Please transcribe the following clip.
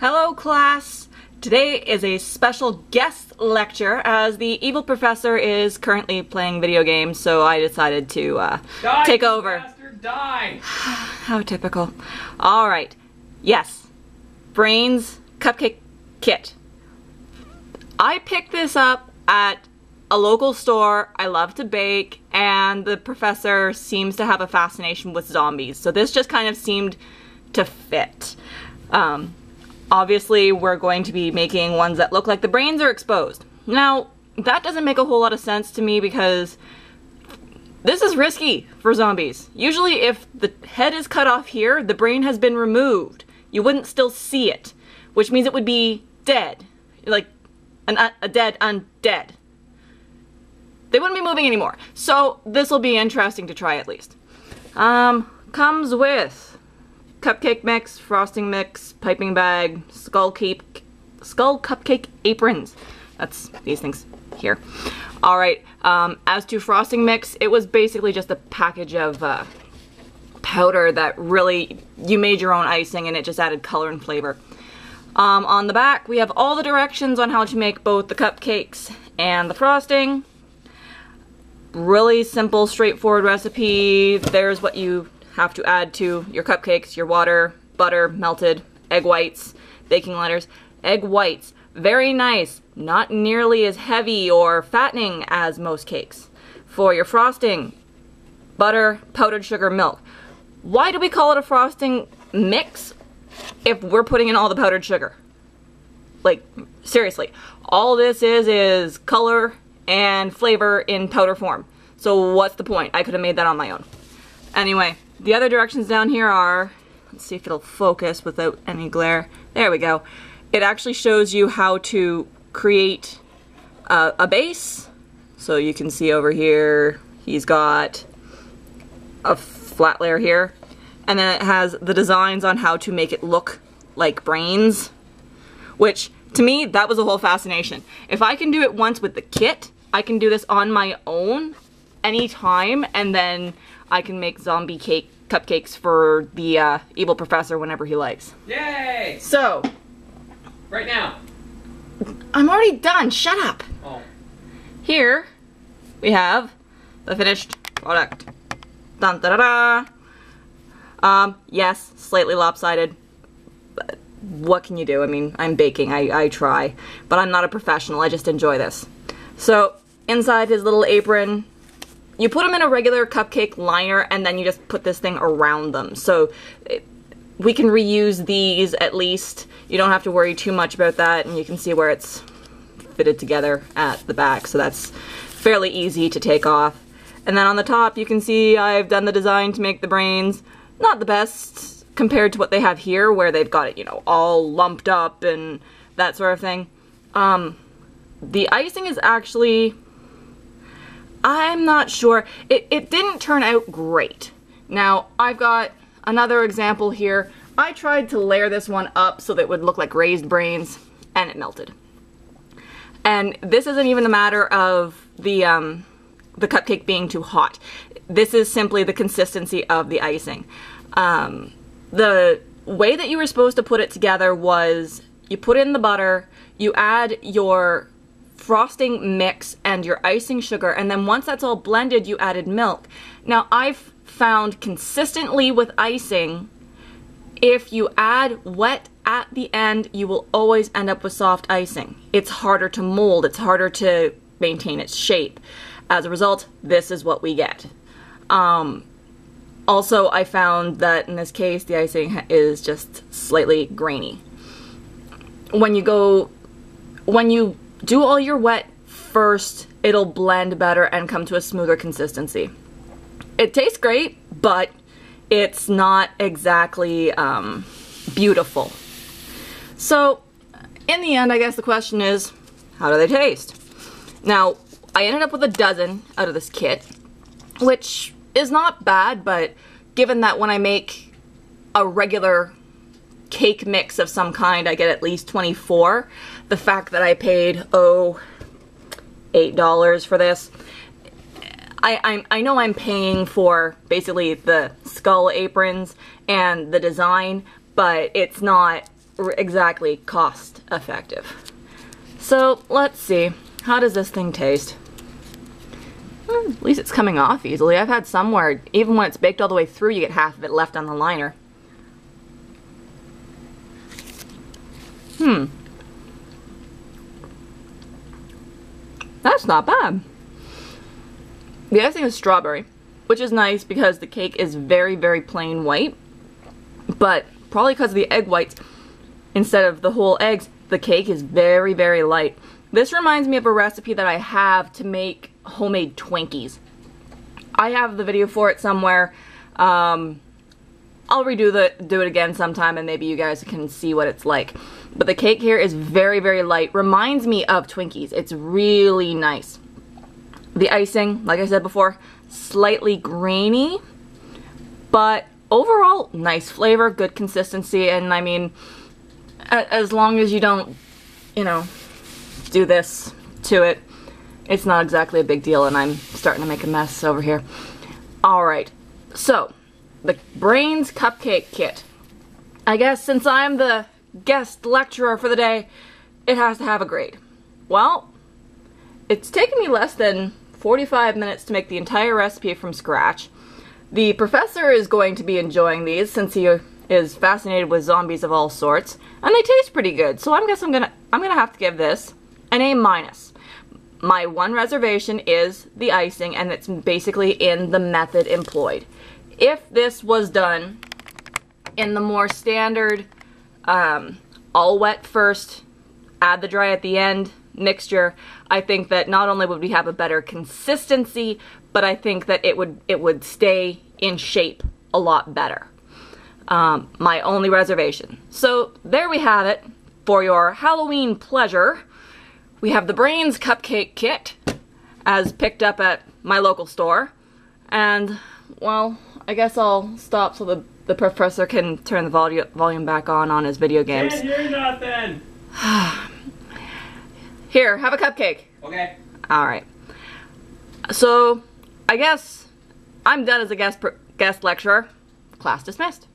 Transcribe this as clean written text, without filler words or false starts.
Hello class! Today is a special guest lecture as the evil professor is currently playing video games, so I decided to take over. Bastard, die! How typical. Alright. Yes. Brains Cupcake Kit. I picked this up at a local store. I love to bake, and the professor seems to have a fascination with zombies, so this just kind of seemed to fit. Obviously, we're going to be making ones that look like the brains are exposed. Now, that doesn't make a whole lot of sense to me because this is risky for zombies. Usually, if the head is cut off here, the brain has been removed. You wouldn't still see it, which means it would be dead. Like, a dead undead. They wouldn't be moving anymore. So, this will be interesting to try at least. Comes with cupcake mix, frosting mix, piping bag, skull cupcake aprons. That's these things here. Alright, as to frosting mix, it was basically just a package of powder that really, you made your own icing and it just added color and flavor. On the back, we have all the directions on how to make both the cupcakes and the frosting. Really simple, straightforward recipe. There's what you have to add to your cupcakes: your water, butter, melted, egg whites, baking letters. Egg whites, very nice, not nearly as heavy or fattening as most cakes. For your frosting, butter, powdered sugar, milk. Why do we call it a frosting mix if we're putting in all the powdered sugar? Like, seriously, all this is color and flavor in powder form. So what's the point? I could have made that on my own. Anyway, the other directions down here are, let's see if it'll focus without any glare. There we go. It actually shows you how to create a base. So you can see over here, he's got a flat layer here. And then it has the designs on how to make it look like brains. Which, to me, that was a whole fascination. If I can do it once with the kit, I can do this on my own anytime, and then I can make zombie cupcakes for the evil professor whenever he likes. Yay! So, right now. I'm already done. Shut up. Oh. Here we have the finished product. Dun da da da. Yes, slightly lopsided. But what can you do? I mean, I'm baking. I try, but I'm not a professional. I just enjoy this. So, inside his little apron, you put them in a regular cupcake liner and then you just put this thing around them. So we can reuse these at least. You don't have to worry too much about that, and you can see where it's fitted together at the back. So that's fairly easy to take off. And then on the top you can see I've done the design to make the brains. Not the best compared to what they have here where they've got it, you know, all lumped up and that sort of thing. The icing is actually, I'm not sure. It didn't turn out great. Now, I've got another example here. I tried to layer this one up so that it would look like raised brains, and it melted. And this isn't even a matter of the cupcake being too hot. This is simply the consistency of the icing. The way that you were supposed to put it together was you put in the butter, you add your frosting mix and your icing sugar, and then once that's all blended, you added milk. Now, I've found consistently with icing, if you add wet at the end, you will always end up with soft icing. It's harder to mold, it's harder to maintain its shape. As a result, this is what we get. Also, I found that in this case, the icing is just slightly grainy. When you do all your wet first, it'll blend better and come to a smoother consistency. It tastes great, but it's not exactly beautiful. So, in the end, I guess the question is, how do they taste? Now, I ended up with a dozen out of this kit, which is not bad, but given that when I make a regular cake mix of some kind, I get at least 24. The fact that I paid, $8 for this, I know I'm paying for basically the skull aprons and the design, but it's not exactly cost effective. So let's see, how does this thing taste? At least it's coming off easily. I've had some where even when it's baked all the way through, you get half of it left on the liner. That's not bad. The icing is strawberry, which is nice because the cake is very, very plain white. But probably because of the egg whites, instead of the whole eggs, the cake is very, very light. This reminds me of a recipe that I have to make homemade Twinkies. I have the video for it somewhere. I'll do it again sometime and maybe you guys can see what it's like. But the cake here is very, very light. Reminds me of Twinkies. It's really nice. The icing, like I said before, slightly grainy, but overall nice flavor, good consistency, and I mean, as long as you don't, you know, do this to it, it's not exactly a big deal, and I'm starting to make a mess over here. Alright, so, the Brains Cupcake Kit. I guess since I'm the guest lecturer for the day, it has to have a grade. Well, it's taken me less than 45 minutes to make the entire recipe from scratch. The professor is going to be enjoying these since he is fascinated with zombies of all sorts, and they taste pretty good, so I guess I'm gonna have to give this an A-. My one reservation is the icing, and it's basically in the method employed. If this was done in the more standard, all wet first, add the dry at the end mixture, I think that not only would we have a better consistency, but I think that it would stay in shape a lot better. My only reservation. So there we have it for your Halloween pleasure. We have the Brains Cupcake Kit as picked up at my local store, and well, I guess I'll stop so the professor can turn the volume back on his video games. Can't hear nothing. Here, have a cupcake. Okay. Alright. So, I guess I'm done as a guest lecturer. Class dismissed.